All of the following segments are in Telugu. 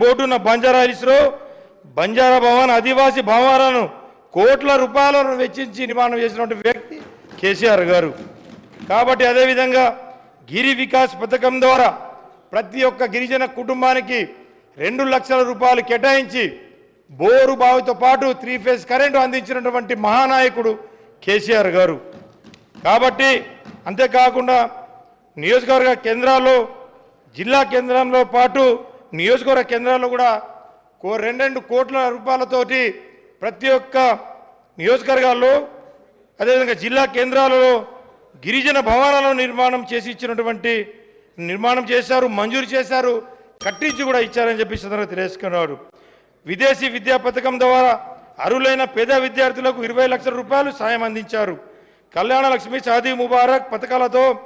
బోర్డున్న బంజారా హిల్స్లో బంజారా భవన్ ఆదివాసీ భవనాలను కోట్ల రూపాయలను వెచ్చించి నిర్మాణం చేసినటువంటి వ్యక్తి కేసీఆర్ గారు. కాబట్టి అదేవిధంగా గిరి వికాస్ పథకం ద్వారా ప్రతి ఒక్క గిరిజన కుటుంబానికి 2 లక్షల రూపాయలు కేటాయించి బోరు బావితో పాటు 3 ఫేజ్ కరెంటు అందించినటువంటి మహానాయకుడు కేసీఆర్ గారు. కాబట్టి అంతేకాకుండా నియోజకవర్గ కేంద్రాల్లో జిల్లా కేంద్రంలో పాటు నియోజకవర్గ కేంద్రాల్లో కూడా 2 కోట్ల రూపాయలతోటి ప్రతి ఒక్క నియోజకవర్గాల్లో అదేవిధంగా జిల్లా కేంద్రాలలో గిరిజన భవనాలను నిర్మాణం చేశారు, మంజూరు చేశారు, కట్టించి కూడా ఇచ్చారని చెప్పి సందర్భంగా తెలియజేసుకున్నారు. విదేశీ విద్యా పథకం ద్వారా అర్హులైన పేద విద్యార్థులకు 20 లక్షల రూపాయలు సాయం అందించారు. కళ్యాణ లక్ష్మి, షాదీ ముబారక్ పథకాలతో 1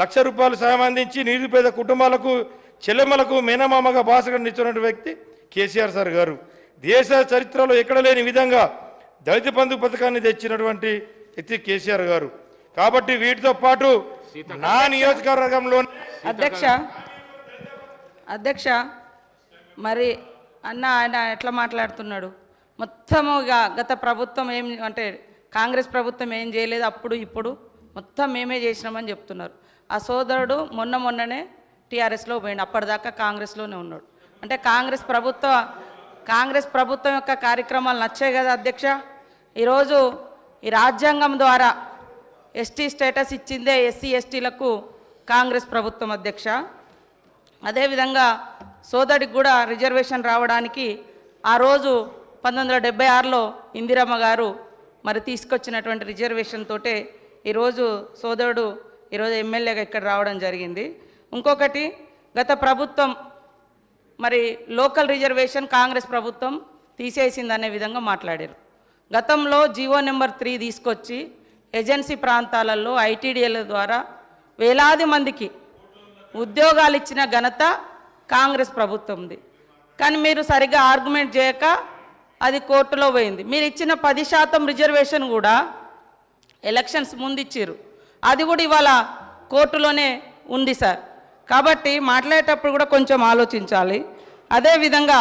లక్ష రూపాయలు సాయం అందించి నిరుపేద కుటుంబాలకు చెల్లెమ్మలకు మేనమామగా బాసగా నిలిచినటువంటి వ్యక్తి కేసీఆర్ సార్ గారు. దేశ చరిత్రలో ఎక్కడ లేని విధంగా దళిత బంధు పథకాన్ని తెచ్చినటువంటి వ్యక్తి కేసీఆర్ గారు. కాబట్టి వీటితో పాటు నా నియోజకవర్గంలో అధ్యక్ష మరి ఆయన ఎట్లా మాట్లాడుతున్నాడు? మొత్తముగా గత ప్రభుత్వం ఏం అంటే కాంగ్రెస్ ప్రభుత్వం ఏం చేయలేదు, అప్పుడు ఇప్పుడు మొత్తం మేమే చేసినామని చెప్తున్నారు. ఆ సోదరుడు మొన్ననే టీఆర్ఎస్లో పోయిండు, అప్పటిదాకా కాంగ్రెస్లోనే ఉన్నాడు. అంటే కాంగ్రెస్ ప్రభుత్వం యొక్క కార్యక్రమాలు నచ్చాయి కదా అధ్యక్ష. ఈరోజు ఈ రాజ్యాంగం ద్వారా ఎస్టీ స్టేటస్ ఇచ్చిందే ఎస్సీ ఎస్టీలకు కాంగ్రెస్ ప్రభుత్వం అధ్యక్ష. అదేవిధంగా సోదరుడికి కూడా రిజర్వేషన్ రావడానికి ఆ రోజు 1976లో ఇందిరమ్మ గారు మరి తీసుకొచ్చినటువంటి రిజర్వేషన్ తోటే ఈరోజు సోదరుడు ఈరోజు ఎమ్మెల్యేగా ఇక్కడ రావడం జరిగింది. ఇంకొకటి గత ప్రభుత్వం మరి లోకల్ రిజర్వేషన్ కాంగ్రెస్ ప్రభుత్వం తీసేసిందనే విధంగా మాట్లాడారు. గతంలో జీవో నెంబర్ 3 తీసుకొచ్చి ఏజెన్సీ ప్రాంతాలలో ఐటీడీఎల్ ద్వారా వేలాది మందికి ఉద్యోగాలు ఇచ్చిన ఘనత కాంగ్రెస్ ప్రభుత్వంది. కానీ మీరు సరిగ్గా ఆర్గ్యుమెంట్ చేయక అది కోర్టులో పోయింది. మీరు ఇచ్చిన 10% రిజర్వేషన్ కూడా ఎలక్షన్స్ ముందు ఇచ్చారు, అది కూడా ఇవాళ కోర్టులోనే ఉంది సార్. కాబట్టి మాట్లాడేటప్పుడు కూడా కొంచెం ఆలోచించాలి. అదేవిధంగా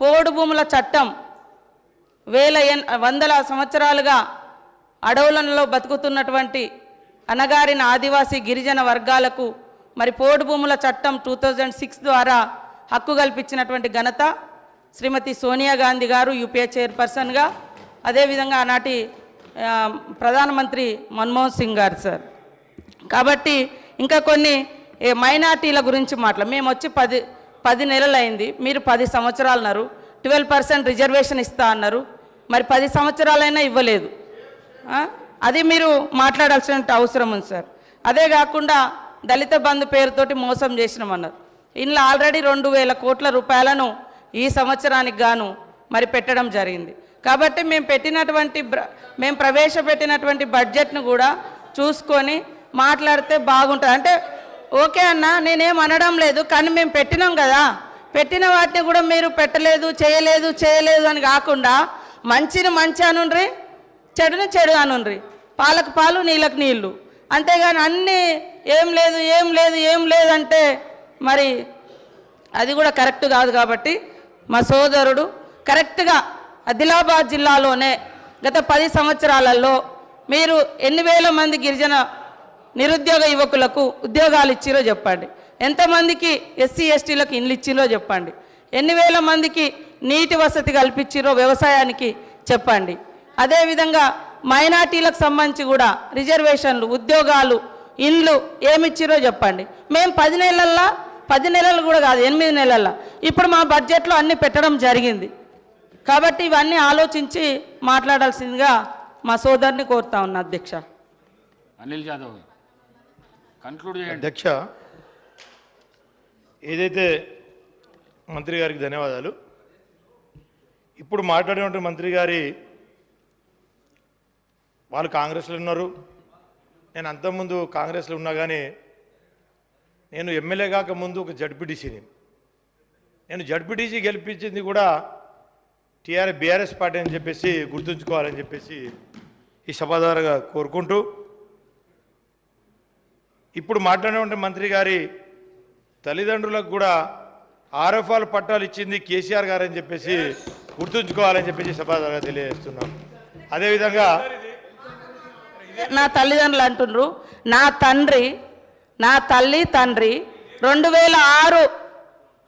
పోడు భూముల చట్టం వందల సంవత్సరాలుగా అడవులలో బతుకుతున్నటువంటి అణగారిన ఆదివాసీ గిరిజన వర్గాలకు మరి పోడు భూముల చట్టం 2006 ద్వారా హక్కు కల్పించినటువంటి ఘనత శ్రీమతి సోనియా గాంధీ గారు యూపీఏ చైర్పర్సన్గా, అదేవిధంగా ఆనాటి ప్రధానమంత్రి మన్మోహన్ సింగ్ గారు సార్. కాబట్టి ఇంకా కొన్ని మైనార్టీల గురించి మేము వచ్చి 10 నెలలు అయింది, మీరు 10 సంవత్సరాలు అన్నారు. 12% రిజర్వేషన్ ఇస్తా అన్నారు, మరి 10 సంవత్సరాలైనా ఇవ్వలేదు. అది మీరు మాట్లాడాల్సిన అవసరం ఉంది సార్. అదే కాకుండా దళిత బంధు పేరుతోటి మోసం చేసినామన్నారు. ఇందులో ఆల్రెడీ 2000 కోట్ల రూపాయలను ఈ సంవత్సరానికి గాను మరి పెట్టడం జరిగింది. కాబట్టి మేము ప్రవేశపెట్టినటువంటి బడ్జెట్ను కూడా చూసుకొని మాట్లాడితే బాగుంటుంది. అంటే ఓకే అన్న, నేనేం అనడం లేదు, కానీ మేము పెట్టినాం కదా, పెట్టిన వాటిని కూడా మీరు పెట్టలేదు, చేయలేదు అని కాకుండా మంచిని మంచి అనుండ్రి, చెడుని చెడు అనుండ్రి, పాలకు పాలు నీళ్ళకు నీళ్ళు, అంతేగాని అన్నీ ఏం లేదు అంటే మరి అది కూడా కరెక్ట్ కాదు. కాబట్టి మా సోదరుడు కరెక్ట్గా ఆదిలాబాద్ జిల్లాలోనే గత 10 సంవత్సరాలలో మీరు ఎన్ని వేల మంది గిరిజన నిరుద్యోగ యువకులకు ఉద్యోగాలు ఇచ్చిరో చెప్పండి, ఎంతమందికి ఎస్సీ ఎస్టీలకు ఇండ్లు ఇచ్చిరో చెప్పండి, ఎన్ని వేల మందికి నీటి వసతి కల్పించిరో వ్యవసాయానికి చెప్పండి. అదేవిధంగా మైనార్టీలకు సంబంధించి కూడా రిజర్వేషన్లు, ఉద్యోగాలు, ఇండ్లు ఏమిచ్చిరో చెప్పండి. మేము 10 నెలలు కూడా కాదు, 8 నెలల్లో ఇప్పుడు మా బడ్జెట్లో అన్నీ పెట్టడం జరిగింది. కాబట్టి ఇవన్నీ ఆలోచించి మాట్లాడాల్సిందిగా మా సోదరుని కోరుతా ఉన్నా అధ్యక్ష. అనిల్ జాదవ్ కన్క్లూడ్ చేయండి. అధ్యక్ష, ఏదైతే మంత్రి గారికి ధన్యవాదాలు. ఇప్పుడు మాట్లాడినటువంటి మంత్రి గారి వాళ్ళు కాంగ్రెస్లో ఉన్నారు, నేను అంతకుముందు కాంగ్రెస్లో ఉన్నా, కానీ నేను ఎమ్మెల్యే కాకముందు ఒక జడ్పీటీసీని, నేను జడ్పీటీసీ గెలిపించింది కూడా బీఆర్ఎస్ పార్టీ అని చెప్పేసి గుర్తుంచుకోవాలని చెప్పేసి ఈ సభ ద్వారా కోరుకుంటూ, ఇప్పుడు మాట్లాడినటువంటి మంత్రి గారి తల్లిదండ్రులకు కూడా ఆర్ఎఫ్ఆర్ పట్టాలు ఇచ్చింది కేసీఆర్ గారు అని చెప్పేసి గుర్తుంచుకోవాలని చెప్పేసి సభాగా తెలియజేస్తున్నాం. అదేవిధంగా నా తల్లిదండ్రులు అంటుండ్రు, నా తండ్రి, నా తల్లి తండ్రి 2006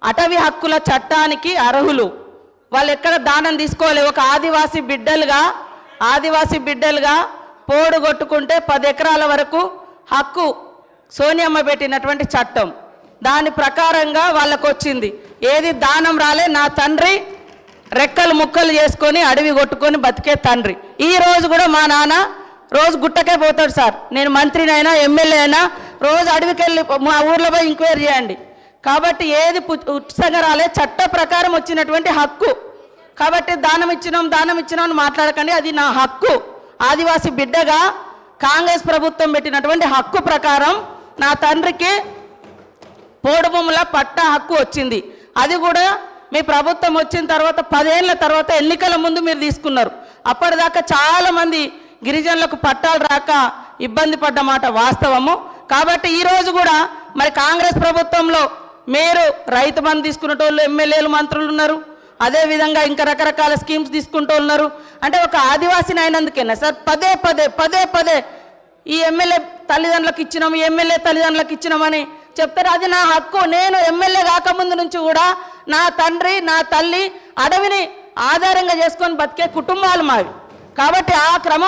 అటవీ హక్కుల చట్టానికి అర్హులు. వాళ్ళు ఎక్కడ దానం తీసుకోవాలి. ఒక ఆదివాసీ బిడ్డలుగా పోడు కొట్టుకుంటే 10 ఎకరాల వరకు హక్కు సోనియమ్మ పెట్టినటువంటి చట్టం. దాని ప్రకారంగా వాళ్ళకు వచ్చింది. ఏది దానం రాలే. నా తండ్రి రెక్కలు ముక్కలు చేసుకొని అడవి కొట్టుకొని బతికే తండ్రి. ఈ రోజు కూడా మా నాన్న రోజు గుట్టకే పోతాడు సార్. నేను మంత్రినైనా ఎమ్మెల్యే అయినా రోజు అడవికి వెళ్ళి మా ఊర్లో పోయి ఎంక్వైరీ చేయండి. కాబట్టి ఏది ఉచితంగా రాలే, చట్ట ప్రకారం వచ్చినటువంటి హక్కు. కాబట్టి దానం ఇచ్చినాం అని మాట్లాడకండి. అది నా హక్కు. ఆదివాసీ బిడ్డగా కాంగ్రెస్ ప్రభుత్వం పెట్టినటువంటి హక్కు ప్రకారం నా తండ్రికి పోడు భూముల పట్టా హక్కు వచ్చింది. అది కూడా మీ ప్రభుత్వం వచ్చిన తర్వాత 10 ఏళ్ల తర్వాత ఎన్నికల ముందు మీరు తీసుకున్నారు. అప్పటిదాకా చాలామంది గిరిజనులకు పట్టాలు రాక ఇబ్బంది పడ్డమాట వాస్తవము. కాబట్టి ఈరోజు కూడా మరి కాంగ్రెస్ ప్రభుత్వంలో మీరు రైతు బంధు తీసుకునేటోళ్ళు, ఎమ్మెల్యేలు, మంత్రులు ఉన్నారు. అదేవిధంగా ఇంకా రకరకాల స్కీమ్స్ తీసుకుంటూ ఉన్నారు. అంటే ఒక ఆదివాసిని అయినందుకేనా సార్ పదే పదే ఈ ఎమ్మెల్యే తల్లిదండ్రులకు ఇచ్చినాం, ఎమ్మెల్యే తల్లిదండ్రులకు ఇచ్చినామని చెప్తారు. అది నా హక్కు. నేను ఎమ్మెల్యే కాకముందు నుంచి కూడా నా తండ్రి, నా తల్లి అడవిని ఆధారంగా చేసుకొని బతికే కుటుంబాలు మావి. కాబట్టి ఆ క్రమం